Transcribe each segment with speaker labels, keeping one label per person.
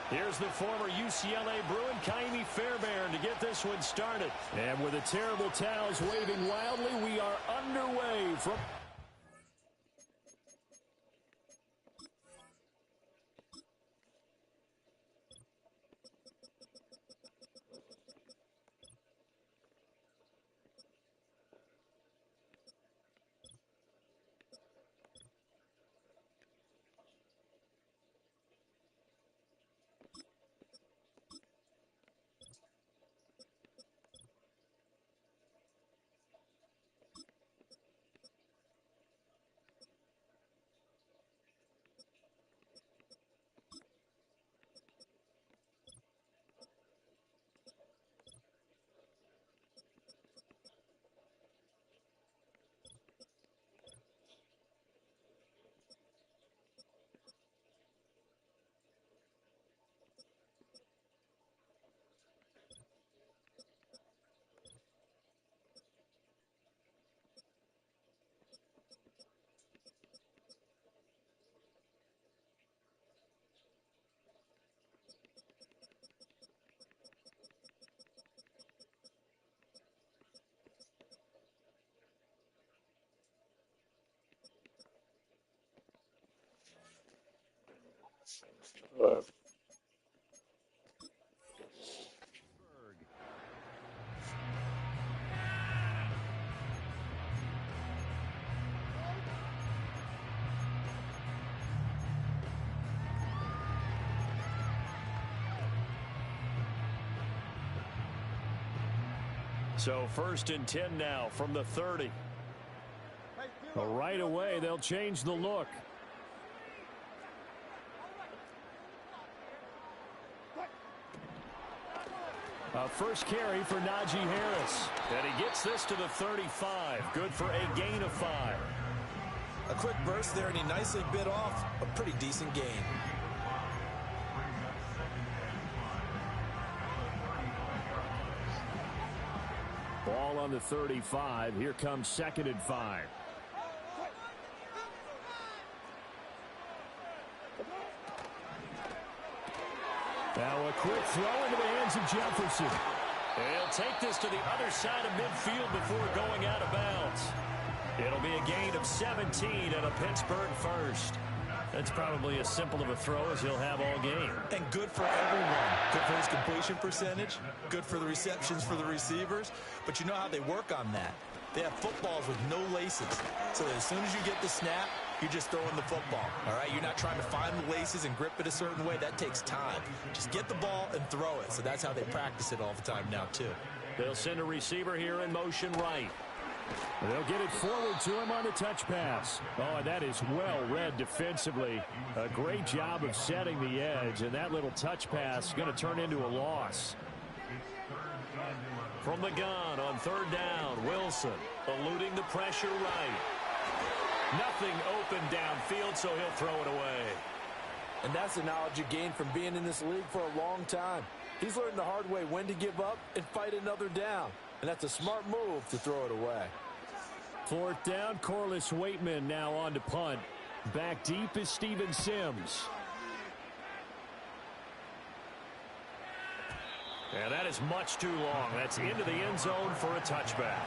Speaker 1: Here's the former UCLA Bruin, Kaimi Fairbairn, to get this one started. And with the terrible towels waving wildly, we are underway from... So 1st and 10 now from the 30. Right away, they'll change the look. First carry for Najee Harris. And he gets this to the 35. Good for a gain of 5.
Speaker 2: A quick burst there, and he nicely bit off a pretty decent gain.
Speaker 1: Ball on the 35. Here comes 2nd and 5. Now a quick throw into the hands of Jefferson. He'll take this to the other side of midfield before going out of bounds. It'll be a gain of 17 and a Pittsburgh first. That's probably as simple of a throw as he'll have all game.
Speaker 2: And good for everyone. Good for his completion percentage. Good for the receptions for the receivers. But you know how they work on that. They have footballs with no laces. So that as soon as you get the snap, you're just throwing the football. All right? You're not trying to find the laces and grip it a certain way. That takes time. Just get the ball and throw it. So that's how they practice it all the time now, too.
Speaker 1: They'll send a receiver here in motion right. They'll get it forward to him on the touch pass. Oh, and that is well read defensively. A great job of setting the edge, and that little touch pass is going to turn into a loss. From the gun on 3rd down, Wilson eluding the pressure right. Nothing open downfield, so he'll throw it away.
Speaker 3: And that's the knowledge you gain from being in this league for a long time. He's learned the hard way when to give up and fight another down. And that's a smart move to throw it away.
Speaker 1: 4th down, Corliss Waitman now on to punt. Back deep is Steven Sims. And that is much too long. That's into the end zone for a touchback.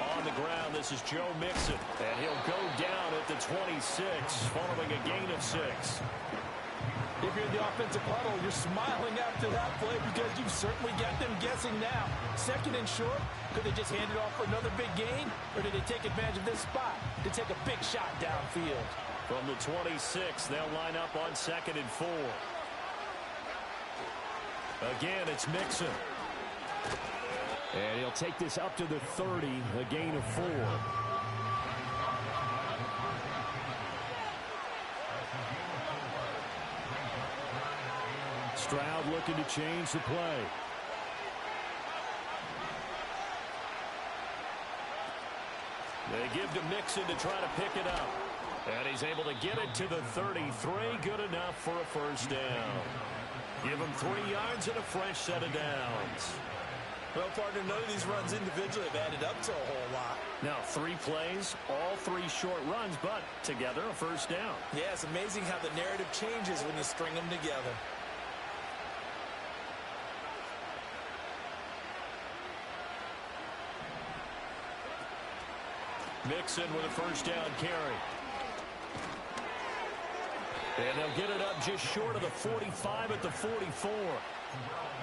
Speaker 1: On the ground, this is Joe Mixon. And he'll go down at the 26, following a gain of 6.
Speaker 3: If you're in the offensive huddle, you're smiling after that play because you've certainly got them guessing now. 2nd and short, could they just hand it off for another big gain? Or did they take advantage of this spot to take a big shot downfield?
Speaker 1: From the 26, they'll line up on 2nd and 4. Again, it's Mixon. And he'll take this up to the 30, a gain of 4. Stroud looking to change the play. They give to Mixon to try to pick it up. And he's able to get it to the 33. Good enough for a 1st down. Give him 3 yards and a fresh set of downs.
Speaker 2: Well, partner, none of these runs individually have added up to a whole lot.
Speaker 1: Now 3 plays, all 3 short runs, but together a first down.
Speaker 2: Yeah, it's amazing how the narrative changes when you string them together.
Speaker 1: Mixon with a first down carry. And they'll get it up just short of the 45 at the 44.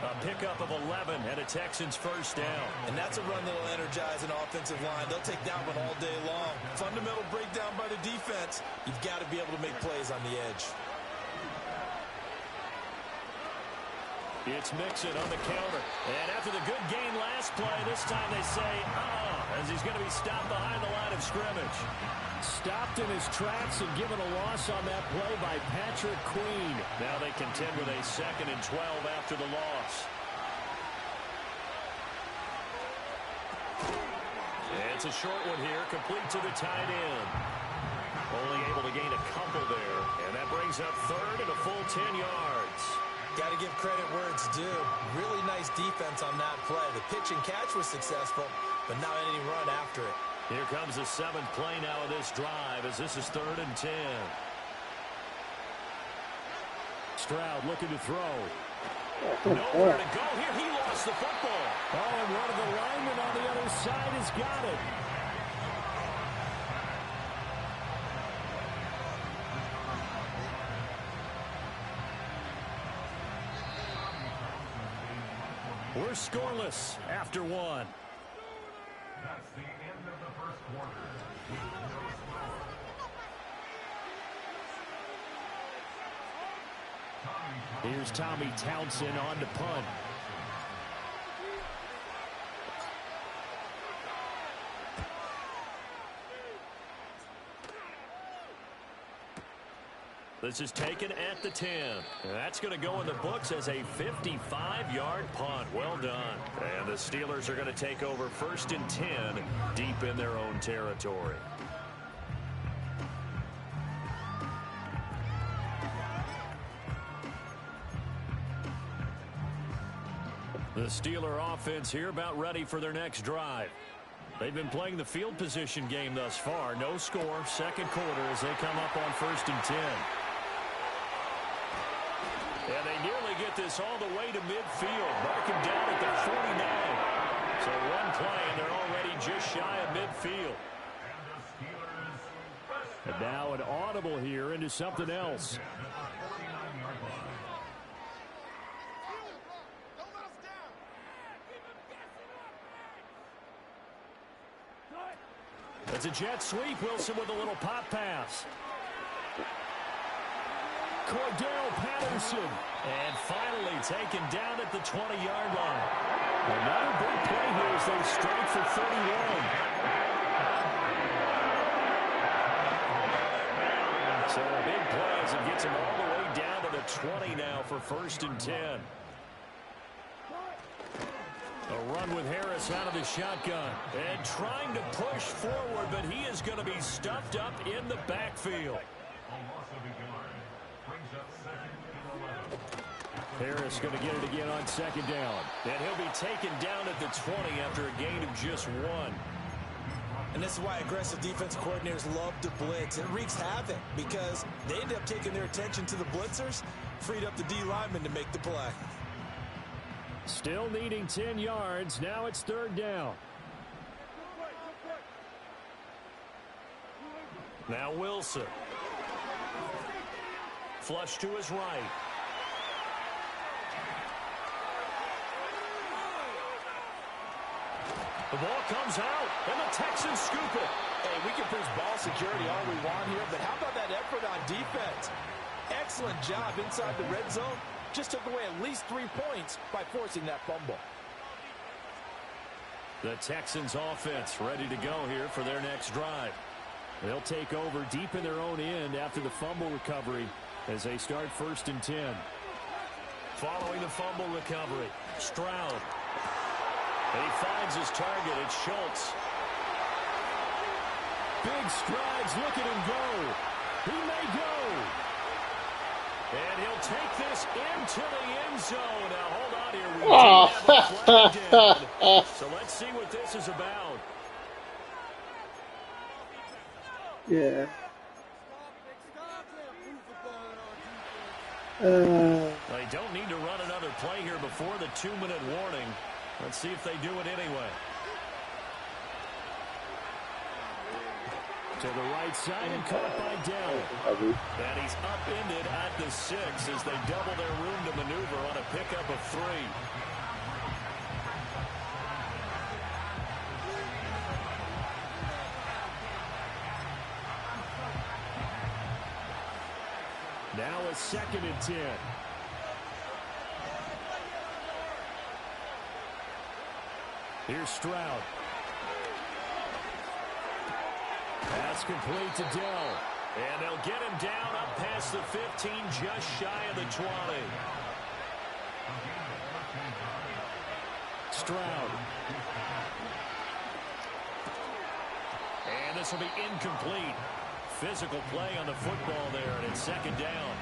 Speaker 1: A pickup of 11 and a Texans first down.
Speaker 2: And that's a run that'll energize an offensive line. They'll take that one all day long. Fundamental breakdown by the defense. You've got to be able to make plays on the edge.
Speaker 1: It's Mixon on the counter. And after the good gain last play, this time they say, as he's going to be stopped behind the line of scrimmage. Stopped in his tracks and given a loss on that play by Patrick Queen. Now they contend with a 2nd and 12 after the loss. It's a short one here, complete to the tight end. Only able to gain a couple there, and that brings up 3rd and a full 10 yards.
Speaker 2: Got to give credit where it's due. Really nice defense on that play. The pitch and catch was successful, but not any run after it.
Speaker 1: Here comes the 7th play now of this drive as this is 3rd and 10. Stroud looking to throw. Nowhere to go here. He lost the football. Oh, and one of the linemen on the other side has got it. We're scoreless after 1.
Speaker 4: That's the end of the first quarter.
Speaker 1: Here's Tommy Townsend on to punt. This is taken at the 10. That's going to go in the books as a 55-yard punt. Well done. And the Steelers are going to take over 1st and 10 deep in their own territory. The Steeler offense here about ready for their next drive. They've been playing the field position game thus far. No score, 2nd quarter as they come up on 1st and 10. And they nearly get this all the way to midfield. Mark him down at the 49. So one play, and they're already just shy of midfield. And now an audible here into something else. It's a jet sweep. Wilson with a little pop pass. Cordell Patterson. And finally taken down at the 20-yard line. Another big play here as they strike for 31. So a big play as it gets him all the way down to the 20 now for 1st and 10. A run with Harris out of the shotgun. And trying to push forward, but he is going to be stuffed up in the backfield. Harris going to get it again on 2nd down. And he'll be taken down at the 20 after a gain of just 1.
Speaker 2: And this is why aggressive defense coordinators love to blitz. It wreaks havoc because they end up taking their attention to the blitzers, freed up the D lineman to make the play.
Speaker 1: Still needing 10 yards. Now it's 3rd down. Now Wilson. Flush to his right. The ball comes out, and the Texans scoop it.
Speaker 3: Hey, we can preach ball security all we want here, but how about that effort on defense? Excellent job inside the red zone. Just took away at least 3 points by forcing that fumble.
Speaker 1: The Texans offense ready to go here for their next drive. They'll take over deep in their own end after the fumble recovery as they start 1st and 10. Following the fumble recovery, Stroud. And he finds his target. It's Schultz. Big strides. Look at him go. He may go. And he'll take this into the end zone. Now, hold on here. We
Speaker 5: Oh.
Speaker 1: do have a flag down. So let's see what this is about.
Speaker 5: Yeah.
Speaker 1: They don't need to run another play here before the 2-minute warning. Let's see if they do it anyway. To the right side and caught by Dell. And he's upended at the 6 as they double their room to maneuver on a pickup of 3. Now a 2nd and 10. Here's Stroud. Pass complete to Dell. And they'll get him down up past the 15, just shy of the 20. Stroud. And this will be incomplete. Physical play on the football there, and it's 2nd down.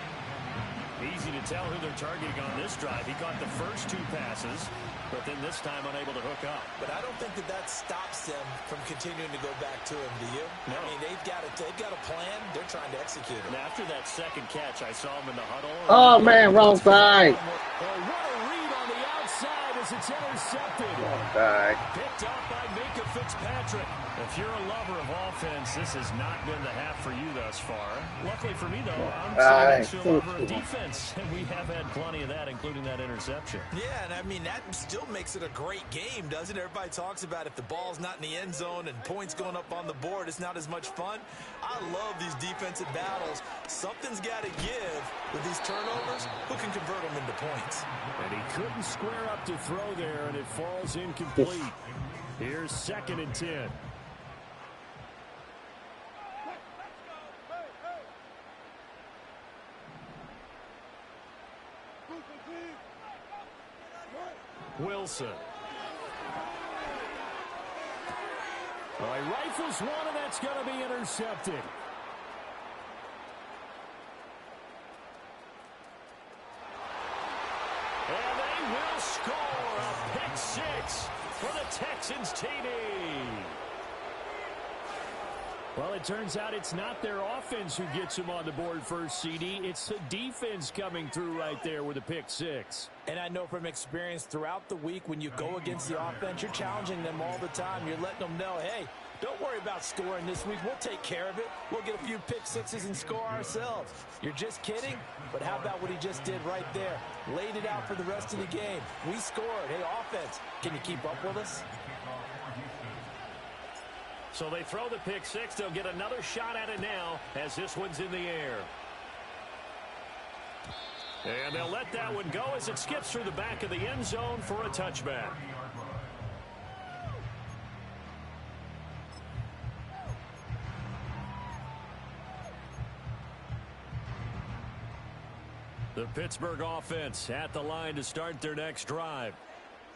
Speaker 1: Easy to tell who they're targeting on this drive. He caught the first 2 passes, but then this time unable to hook up.
Speaker 2: But I don't think that stops them from continuing to go back to him, do you?
Speaker 1: No.
Speaker 2: I mean, they've got a plan. They're trying to execute it.
Speaker 1: And after that 2nd catch, I saw him in the huddle.
Speaker 5: Oh, man, wrong side.
Speaker 1: Oh, what a read on the outside as it's intercepted.
Speaker 5: Wrong side.
Speaker 1: Picked off by Minka Fitzpatrick. If you're a lover of offense, this has not been the half for you thus far. Luckily for me, though, I'm still a lover of defense, and we have had plenty of that, including that interception.
Speaker 2: Yeah, and I mean, that still makes it a great game, doesn't it? Everybody talks about if the ball's not in the end zone and points going up on the board, it's not as much fun. I love these defensive battles. Something's got to give with these turnovers. Who can convert them into points?
Speaker 1: And he couldn't square up to throw there, and it falls incomplete. Here's 2nd and 10. Wilson. Well, he rifles one, and that's going to be intercepted. And they will score a pick 6 for the Texans TD. Well, it turns out it's not their offense who gets them on the board first, CD. It's the defense coming through right there with a pick 6.
Speaker 3: And I know from experience throughout the week when you go against the offense, you're challenging them all the time. You're letting them know, hey, don't worry about scoring this week. We'll take care of it. We'll get a few pick 6s and score ourselves. You're just kidding? But how about what he just did right there? Laid it out for the rest of the game. We scored. Hey, offense, can you keep up with us?
Speaker 1: So they throw the pick 6. They'll get another shot at it now as this one's in the air. And they'll let that one go as it skips through the back of the end zone for a touchback. The Pittsburgh offense at the line to start their next drive.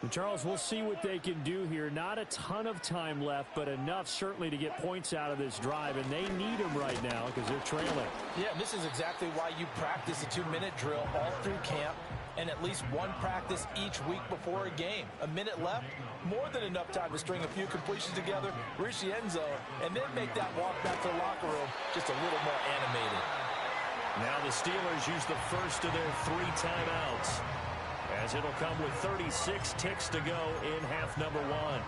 Speaker 1: And Charles, we'll see what they can do here. Not a ton of time left, but enough certainly to get points out of this drive, and they need them right now because they're trailing.
Speaker 3: Yeah, this is exactly why you practice a 2-minute drill all through camp and at least one practice each week before a game. A minute left, more than enough time to string a few completions together, reach the end zone, and then make that walk back to the locker room just a little more animated.
Speaker 1: Now the Steelers use the first of their 3 timeouts, as it'll come with 36 ticks to go in half number 1.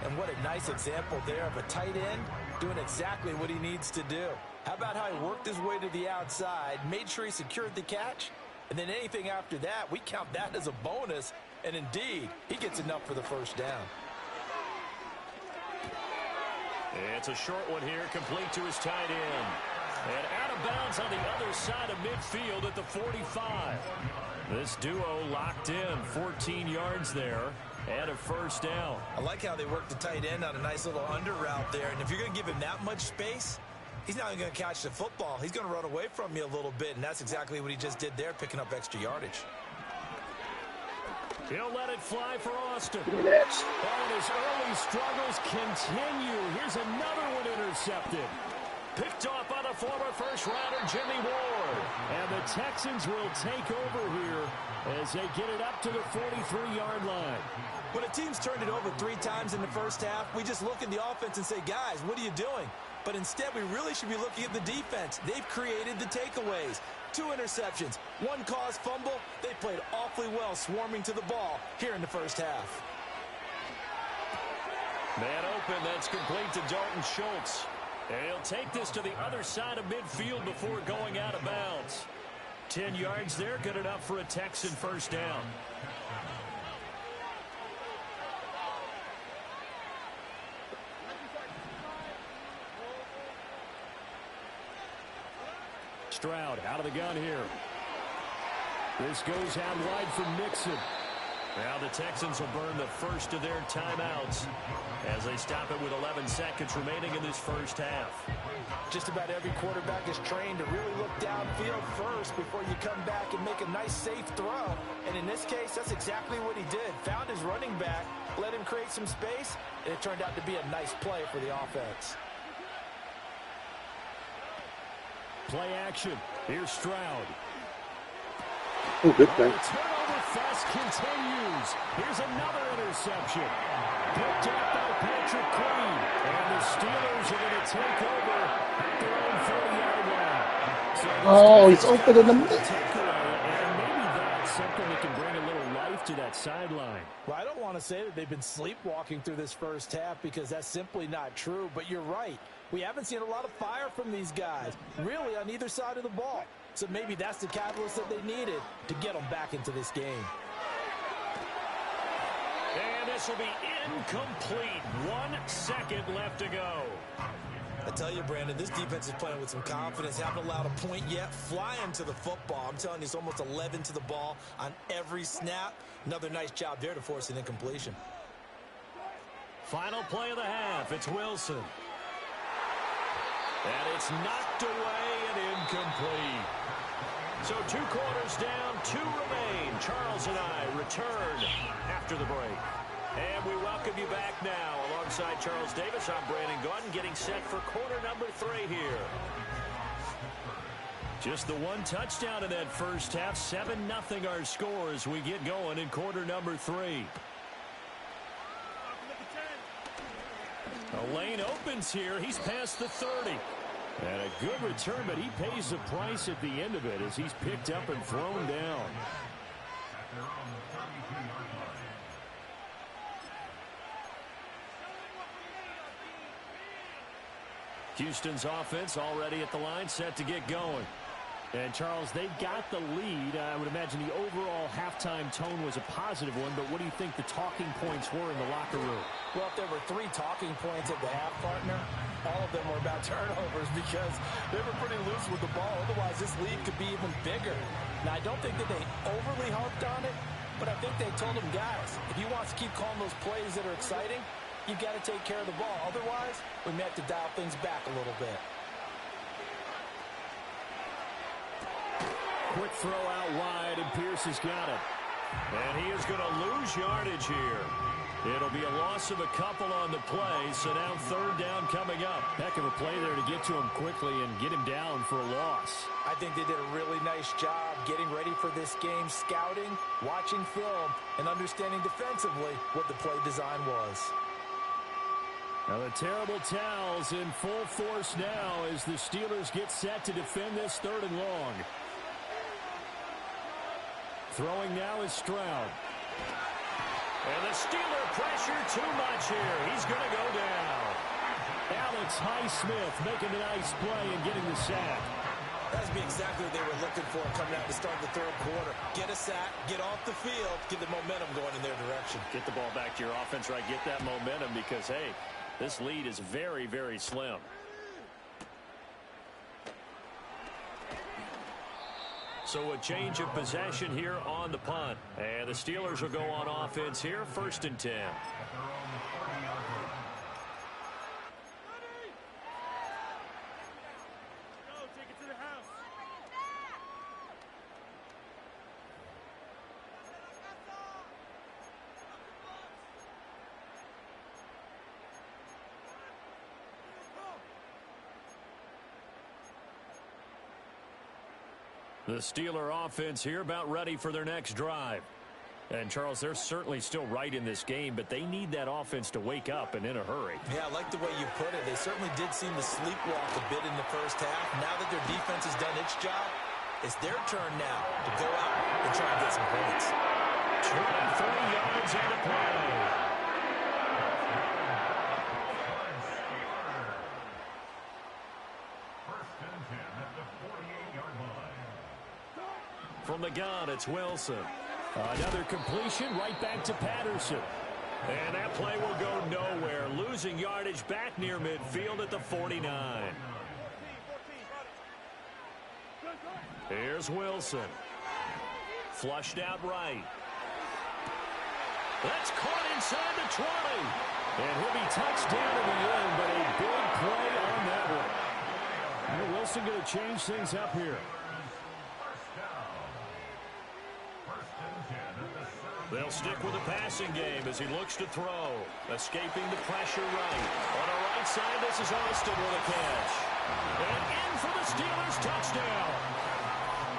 Speaker 3: And what a nice example there of a tight end doing exactly what he needs to do. How about how he worked his way to the outside, made sure he secured the catch, and then anything after that, we count that as a bonus, and indeed, he gets enough for the first down.
Speaker 1: It's a short one here, complete to his tight end. And out of bounds on the other side of midfield at the 45. This duo locked in, 14 yards there, and a first down.
Speaker 2: I like how they work the tight end on a nice little under route there. And if you're going to give him that much space, he's not even going to catch the football. He's going to run away from you a little bit, and that's exactly what he just did there, picking up extra yardage.
Speaker 1: He'll let it fly for Austin.
Speaker 5: Look at that.
Speaker 1: Oh, and his early struggles continue. Here's another one intercepted. Picked off by the former first-rounder Jimmy Ward. And the Texans will take over here as they get it up to the 43-yard line.
Speaker 2: When a team's turned it over 3 times in the first half, we just look at the offense and say, guys, what are you doing? But instead, we really should be looking at the defense. They've created the takeaways. 2 interceptions, 1 caused fumble. They played awfully well swarming to the ball here in the first half.
Speaker 1: Man open, that's complete to Dalton Schultz. And he'll take this to the other side of midfield before going out of bounds. 10 yards there, good enough for a Texan first down. Stroud out of the gun here. This goes out wide from Nixon. Now the Texans will burn the first of their timeouts as they stop it with 11 seconds remaining in this first half.
Speaker 3: Just about every quarterback is trained to really look downfield first before you come back and make a nice, safe throw. And in this case, that's exactly what he did. Found his running back, let him create some space, and it turned out to be a nice play for the offense.
Speaker 1: Play action. Here's Stroud.
Speaker 5: Oh, good thing.
Speaker 1: The turnover fest continues. Here's another interception. Picked up by Patrick Queen. And the Steelers are going to take over at their own 40-yard line. So
Speaker 5: Oh, he's open in the middle.
Speaker 1: and maybe that's something that can bring a little life to that sideline.
Speaker 3: Well, I don't want to say that they've been sleepwalking through this first half because that's simply not true, but you're right. We haven't seen a lot of fire from these guys, really, on either side of the ball. So maybe that's the catalyst that they needed to get them back into this game.
Speaker 1: And this will be incomplete. 1 second left to go.
Speaker 2: I tell you, Brandon, this defense is playing with some confidence. Haven't allowed a point yet. Flying to the football. I'm telling you, it's almost 11 to the ball on every snap. Another nice job there to force an incompletion.
Speaker 1: Final play of the half. It's Wilson. And it's knocked away and incomplete. So 2 quarters down, 2 remain. Charles and I return after the break. And we welcome you back now. Alongside Charles Davis, I'm Brandon Gaudin, getting set for quarter number 3 here. Just the 1 touchdown in that first half. 7-0 our score as we get going in quarter number 3. A lane opens here. He's past the 30. And a good return, but he pays the price at the end of it as he's picked up and thrown down. Houston's offense already at the line, set to get going. And, Charles, they've got the lead. I would imagine the overall halftime tone was a positive one, but what do you think the talking points were in the locker room?
Speaker 3: Well, if there were 3 talking points at the half, partner, all of them were about turnovers because they were pretty loose with the ball. Otherwise, this lead could be even bigger. Now, I don't think that they overly harped on it, but I think they told them, guys, if he wants to keep calling those plays that are exciting, you've got to take care of the ball. Otherwise, we may have to dial things back a little bit.
Speaker 1: Quick throw out wide, and Pierce has got it. And he is going to lose yardage here. It'll be a loss of a couple on the play, so now 3rd down coming up. Heck of a play there to get to him quickly and get him down for a loss.
Speaker 3: I think they did a really nice job getting ready for this game, scouting, watching film, and understanding defensively what the play design was.
Speaker 1: Now the terrible towels in full force now as the Steelers get set to defend this 3rd and long. Throwing now is Stroud. And the Steeler pressure too much here. He's going to go down. Alex Highsmith making a nice play and getting the sack.
Speaker 2: That's exactly what they were looking for coming out to start the 3rd quarter. Get a sack, get off the field, get the momentum going in their direction.
Speaker 1: Get the ball back to your offense, right? Get that momentum because, hey, this lead is very, very slim. So a change of possession here on the punt. And the Steelers will go on offense here, 1st and 10. The Steeler offense here about ready for their next drive. And, Charles, they're certainly still right in this game, but they need that offense to wake up and in a hurry.
Speaker 2: Yeah, I like the way you put it. They certainly did seem to sleepwalk a bit in the first half. Now that their defense has done its job, it's their turn now to go out and try and get some points.
Speaker 1: 23 yards on the play. From the gun, it's Wilson. Another completion right back to Patterson. And that play will go nowhere. Losing yardage back near midfield at the 49. Here's Wilson. Flushed out right. That's caught inside the 20. And he'll be touched down in the end, but a big play on that one. And Wilson going to change things up here. They'll stick with the passing game as he looks to throw. Escaping the pressure right. On the right side, this is Austin with a catch. And in for the Steelers touchdown.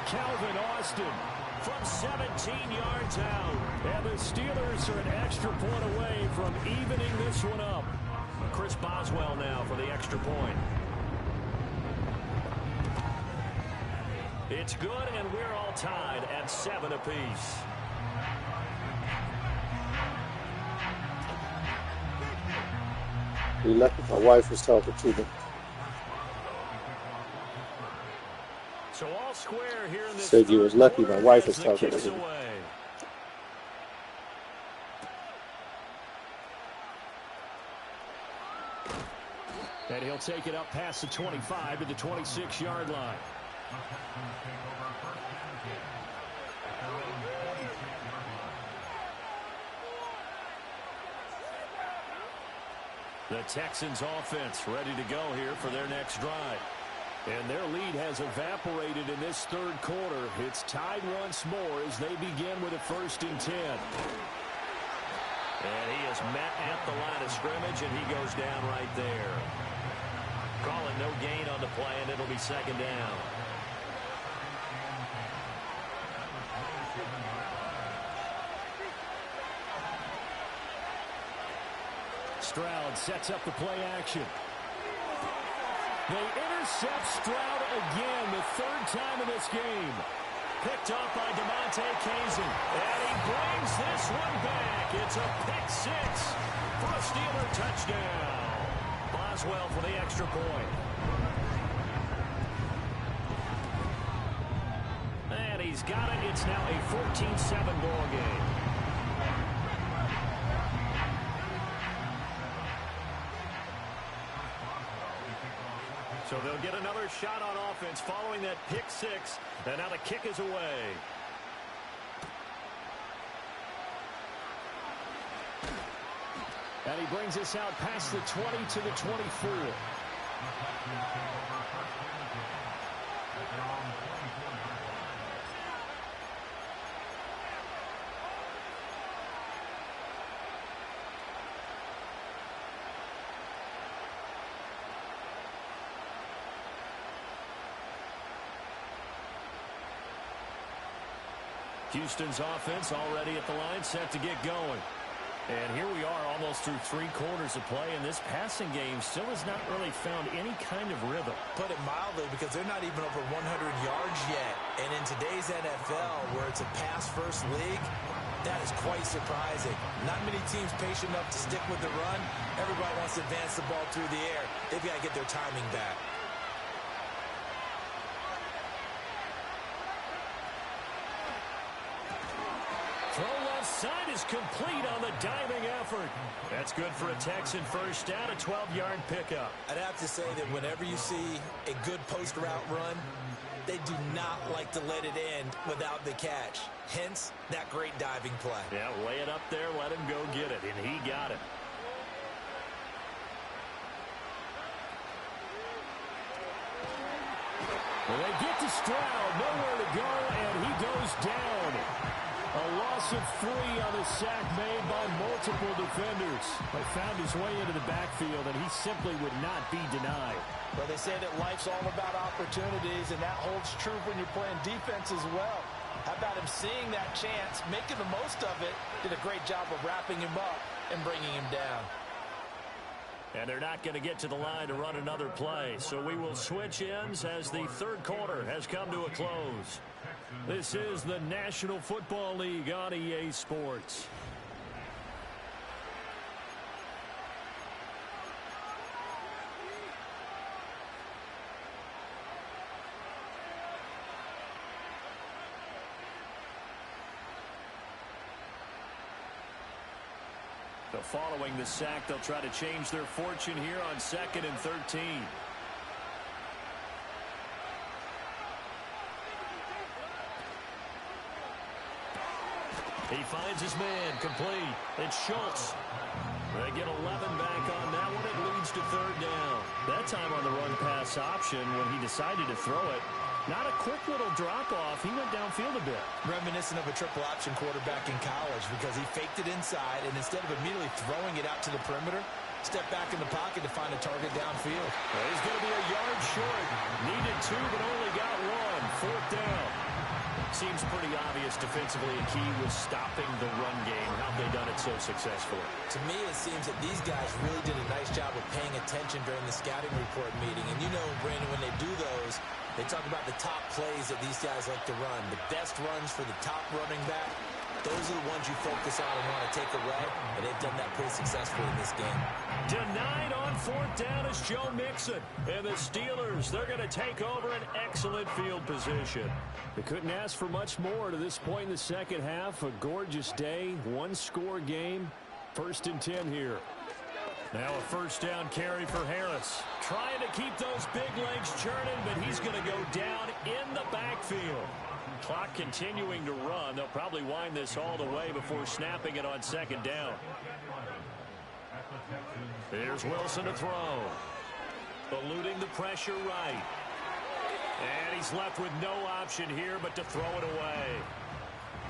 Speaker 1: Calvin Austin from 17 yards out. And the Steelers are an extra point away from evening this one up. Chris Boswell now for the extra point. It's good, and we're all tied at 7 apiece.
Speaker 5: Be lucky my wife was talking to me.
Speaker 1: So all square here in this
Speaker 5: Said you was lucky my wife was talking to me.
Speaker 1: And he'll take it up past the 25 to the 26-yard line. The Texans offense ready to go here for their next drive. And their lead has evaporated in this third quarter. It's tied once more as they begin with a 1st and 10. And he is met at the line of scrimmage, and he goes down right there. Call it no gain on the play, and it'll be 2nd down. Stroud sets up the play action. They intercept Stroud again, the 3rd time in this game. Picked off by DeMonte Kazin. And he brings this one back. It's a pick 6 for a Steeler touchdown. Boswell for the extra point. And he's got it. It's now a 14-7 ball game. So they'll get another shot on offense following that pick 6. And now the kick is away. And he brings us out past the 20 to the 24. Houston's offense already at the line, set to get going. And here we are almost through 3 quarters of play, and this passing game still has not really found any kind of rhythm.
Speaker 2: Put it mildly, because they're not even over 100 yards yet. And in today's NFL, where it's a pass-first league, that is quite surprising. Not many teams patient enough to stick with the run. Everybody wants to advance the ball through the air. They've got to get their timing back.
Speaker 1: Throw left side is complete on the diving effort. That's good for a Texan first down, a 12-yard pickup.
Speaker 2: I'd have to say that whenever you see a good post route run, they do not like to let it end without the catch. Hence, that great diving play.
Speaker 1: Yeah, lay it up there, let him go get it, and he got it. Well, they get to Stroud, nowhere to go, and he goes down. A loss of 3 on the sack made by multiple defenders. But found his way into the backfield, and he simply would not be denied.
Speaker 3: Well, they say that life's all about opportunities, and that holds true when you're playing defense as well. How about him seeing that chance, making the most of it, did a great job of wrapping him up and bringing him down.
Speaker 1: And they're not going to get to the line to run another play. So we will switch ends as the third quarter has come to a close. This is the National Football League on EA Sports. So following the sack, they'll try to change their fortune here on 2nd and 13. He finds his man, complete. It's Schultz. They get 11 back on that one. It leads to 3rd down. That time on the run-pass option when he decided to throw it. Not a quick little drop-off. He went downfield a bit.
Speaker 3: Reminiscent of a triple option quarterback in college because he faked it inside, and instead of immediately throwing it out to the perimeter, stepped back in the pocket to find a target downfield.
Speaker 1: Well, he's going to be a yard short. Needed 2, but only got 1. 4th down. Seems pretty obvious defensively a key was stopping the run game. How have they done it so successfully?
Speaker 3: To me, it seems that these guys really did a nice job of paying attention during the scouting report meeting. And you know, Brandon, when they do those, they talk about the top plays that these guys like to run. The best runs for the top running back. Those are the ones you focus on and want to take away, and they've done that pretty successfully in this game.
Speaker 1: Denied on 4th down is Joe Mixon. And the Steelers, they're going to take over an excellent field position. They couldn't ask for much more to this point in the second half. A gorgeous day, 1-score game. 1st and 10 here. Now a 1st down carry for Harris. Trying to keep those big legs churning, but he's going to go down in the backfield. Clock continuing to run. They'll probably wind this all the way before snapping it on 2nd down. Here's Wilson to throw. Eluding the pressure right. And he's left with no option here but to throw it away.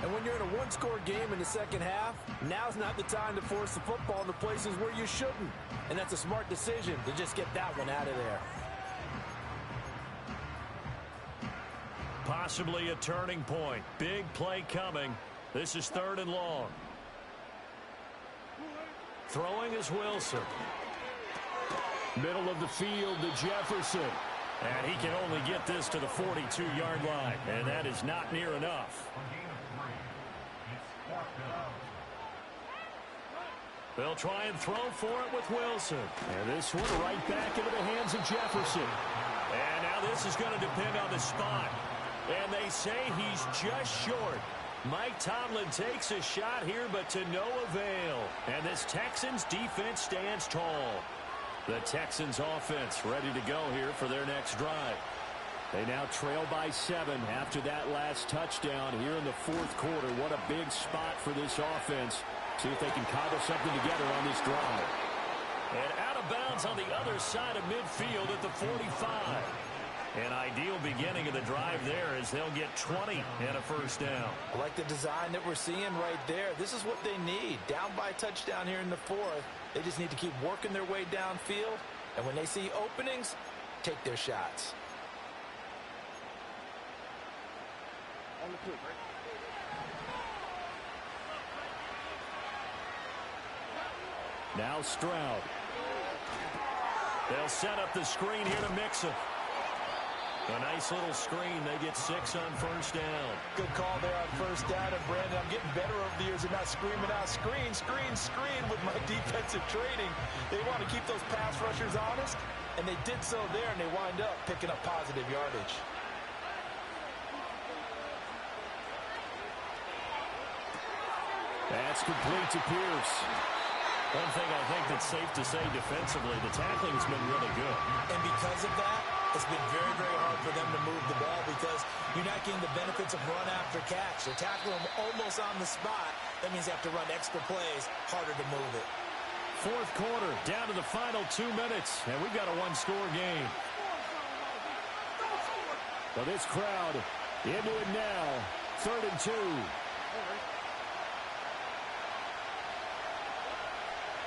Speaker 3: And when you're in a 1-score game in the second half, now's not the time to force the football into places where you shouldn't. And that's a smart decision to just get that one out of there.
Speaker 1: Possibly a turning point. Big play coming. This is 3rd and long. Throwing is Wilson. Middle of the field to Jefferson. And he can only get this to the 42-yard line. And that is not near enough. They'll try and throw for it with Wilson. And this one right back into the hands of Jefferson. And now this is going to depend on the spot. And they say he's just short. Mike Tomlin takes a shot here, but to no avail. And this Texans defense stands tall. The Texans offense ready to go here for their next drive. They now trail by 7 after that last touchdown here in the 4th quarter. What a big spot for this offense. See if they can cobble something together on this drive. And out of bounds on the other side of midfield at the 45. An ideal beginning of the drive there as they'll get 20 and a 1st down.
Speaker 3: I like the design that we're seeing right there. This is what they need. Down by a touchdown here in the 4th. They just need to keep working their way downfield. And when they see openings, take their shots.
Speaker 1: Now Stroud. They'll set up the screen here to Mixon. A nice little screen. They get 6 on 1st down.
Speaker 3: Good call there on 1st down. And, Brandon, I'm getting better over the years and not screaming out, screen, screen, screen with my defensive training. They want to keep those pass rushers honest, and they did so there, and they wind up picking up positive yardage.
Speaker 1: That's complete to Pierce. One thing I think that's safe to say defensively, the tackling has been really good.
Speaker 3: And because of that, it's been very, very hard for them to move the ball because you're not getting the benefits of run after catch. They're tackling them almost on the spot. That means they have to run extra plays, harder to move it.
Speaker 1: 4th quarter, down to the final 2 minutes, and we've got a 1-score game. Well, this crowd into it now. 3rd and 2.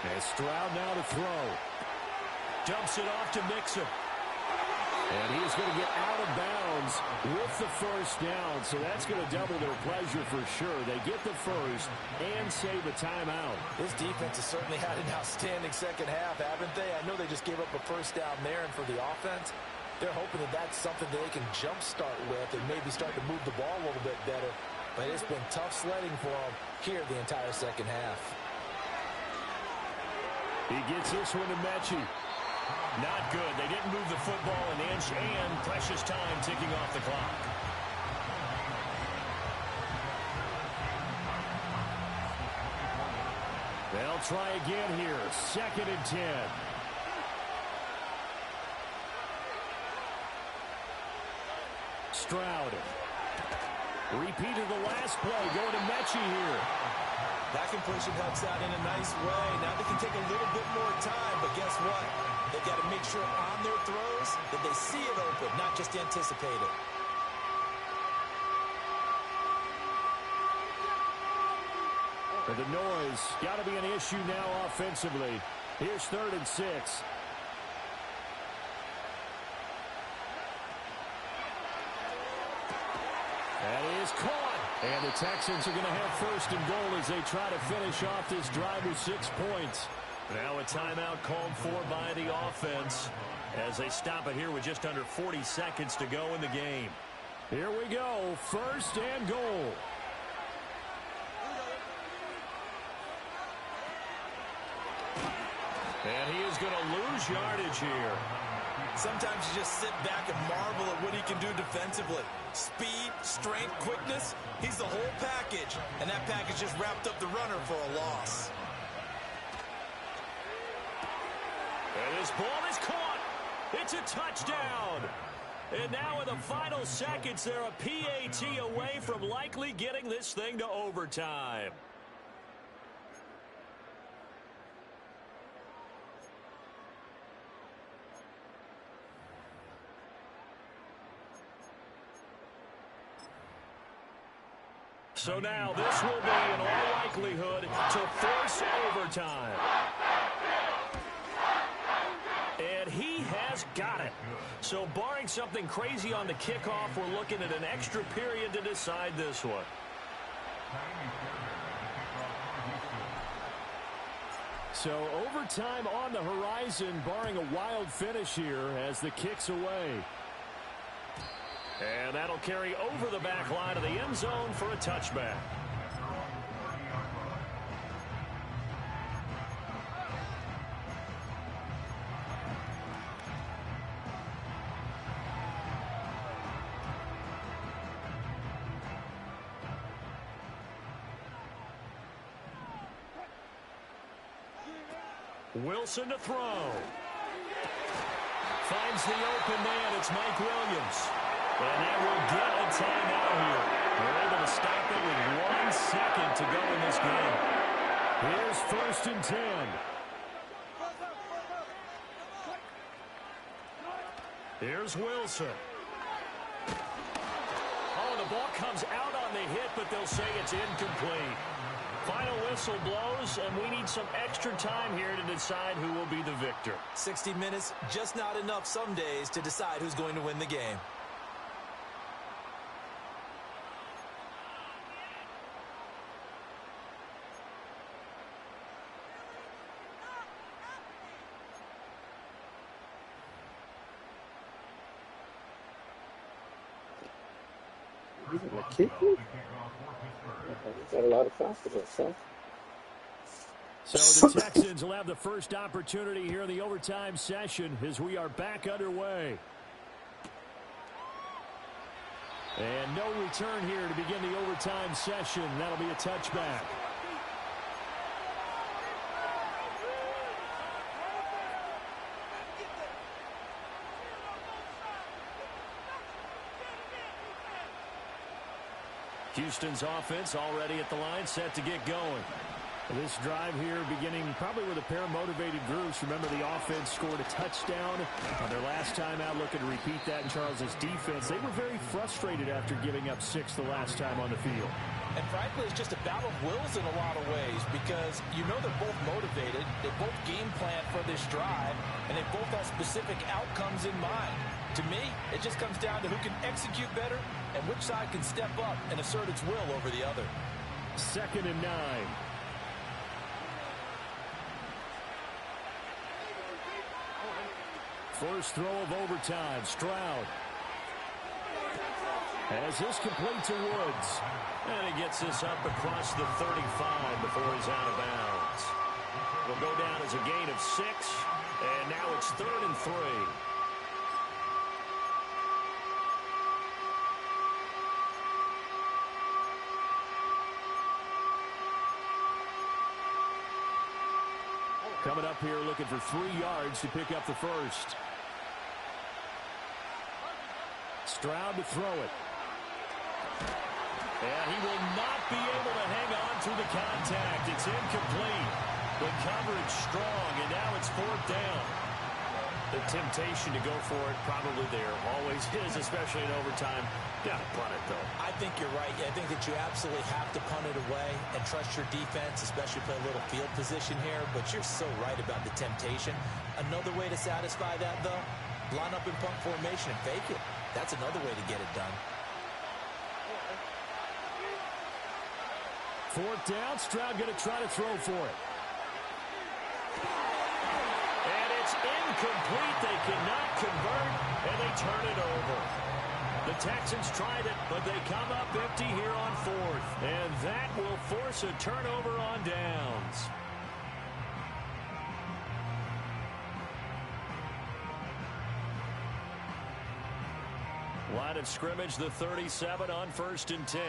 Speaker 1: And Stroud now to throw. Dumps it off to Mixon. And he's going to get out of bounds with the first down. So that's going to double their pleasure for sure. They get the first and save a timeout.
Speaker 3: This defense has certainly had an outstanding second half, haven't they? I know they just gave up a first down there, and for the offense, they're hoping that that's something that they can jumpstart with and maybe start to move the ball a little bit better. But it's been tough sledding for them here the entire second half.
Speaker 1: He gets this one to Mechie. Not good. They didn't move the football an inch, and precious time ticking off the clock. They'll try again here. 2nd and 10. Stroud. Repeated the last play. Going to Mechie here.
Speaker 3: That completion helps out in a nice way. Now they can take a little bit more time, but guess what? They've got to make sure on their throws that they see it open, not just anticipate it.
Speaker 1: For the noise, got to be an issue now offensively. Here's 3rd and 6. That is caught. And the Texans are going to have 1st and goal as they try to finish off this drive with 6 points. Now a timeout called for by the offense as they stop it here with just under 40 seconds to go in the game. Here we go. 1st and goal. And he is going to lose yardage here.
Speaker 3: Sometimes you just sit back and marvel at what he can do defensively. Speed, strength, quickness, he's the whole package. And that package just wrapped up the runner for a loss.
Speaker 1: And this ball is caught. It's a touchdown. And now in the final seconds, they're a PAT away from likely getting this thing to overtime. So now this will be, in all likelihood, to force overtime. And he has got it. So barring something crazy on the kickoff, we're looking at an extra period to decide this one. So overtime on the horizon, barring a wild finish here as the kick's away. And that'll carry over the back line of the end zone for a touchback. Wilson to throw. Finds the open man. It's Mike Williams. And they will get a timeout here. They're able to stop it with 1 second to go in this game. Here's 1st and 10. Here's Wilson. Oh, the ball comes out on the hit, but they'll say it's incomplete. Final whistle blows, and we need some extra time here to decide who will be the victor.
Speaker 3: 60 minutes, just not enough some days to decide who's going to win the game.
Speaker 5: Got a lot of confidence, huh?
Speaker 1: So the Texans will have the first opportunity here in the overtime session as we are back underway. And no return here to begin the overtime session. That'll be a touchback. Houston's offense already at the line, set to get going. This drive here beginning probably with a pair of motivated groups. Remember, the offense scored a touchdown on their last time out, looking to repeat that in Charles's defense. They were very frustrated after giving up 6 the last time on the field.
Speaker 3: And frankly, it's just a battle of wills in a lot of ways because you know they're both motivated, they both game plan for this drive, and they both have specific outcomes in mind. To me, it just comes down to who can execute better and which side can step up and assert its will over the other.
Speaker 1: 2nd and 9. First throw of overtime, Stroud. As this complete to Woods. And he gets this up across the 35 before he's out of bounds. Will go down as a gain of 6, and now it's 3rd and 3. Coming up here looking for 3 yards to pick up the first. Stroud to throw it. And he will not be able to hang on to the contact. It's incomplete. The coverage strong, and now it's 4th down. The temptation to go for it probably there. Always is, especially in overtime. Got to punt it, though.
Speaker 3: I think you're right. I think that you absolutely have to punt it away and trust your defense, especially play a little field position here. But you're so right about the temptation. Another way to satisfy that, though, line up in punt formation and fake it. That's another way to get it done.
Speaker 1: 4th down, Stroud going to try to throw for it. And it's incomplete. They cannot convert, and they turn it over. The Texans tried it, but they come up empty here on 4th. And that will force a turnover on downs. Line of scrimmage, the 37 on 1st and 10.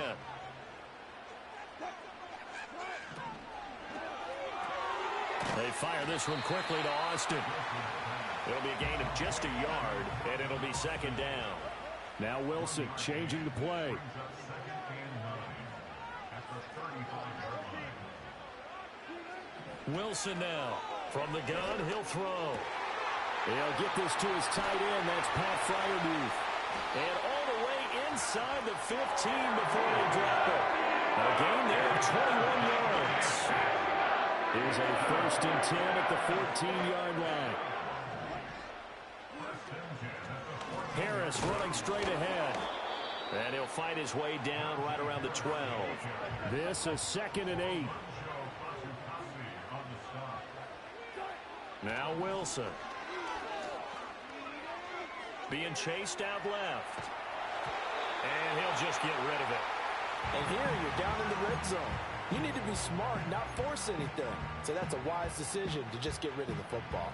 Speaker 1: They fire this one quickly to Austin. It'll be a gain of just a yard, and it'll be 2nd down. Now Wilson changing the play. Wilson now. From the gun, he'll throw. He'll get this to his tight end. That's Pat Fryermuth. And all the way inside the 15 before they drop it. A gain there of 21 yards. Here's a 1st and 10 at the 14-yard line. Harris running straight ahead. And he'll fight his way down right around the 12. This a 2nd and 8. Now Wilson. Being chased out left. And he'll just get rid of it.
Speaker 3: And here you're down in the red zone. You need to be smart, not force anything. So that's a wise decision to just get rid of the football.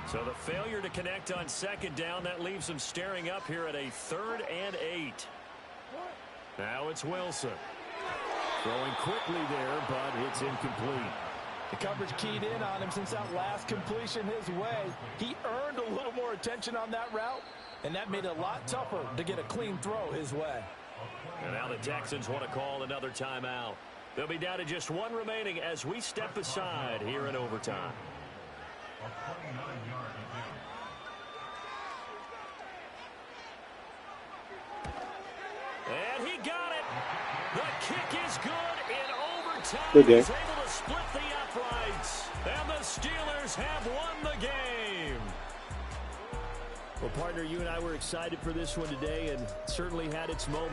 Speaker 1: So the failure to connect on 2nd down, that leaves them staring up here at a 3rd and 8. Now it's Wilson. Throwing quickly there, but it's incomplete.
Speaker 3: The coverage keyed in on him since that last completion his way. He earned a little more attention on that route, and that made it a lot tougher to get a clean throw his way.
Speaker 1: And now the Texans want to call another timeout. They'll be down to just 1 remaining as we step aside here in overtime. And he got it. The kick is good in overtime.
Speaker 5: Good game.
Speaker 1: He's able to split the uprights. And the Steelers have won the game. Well, partner, you and I were excited for this one today and certainly had its moments.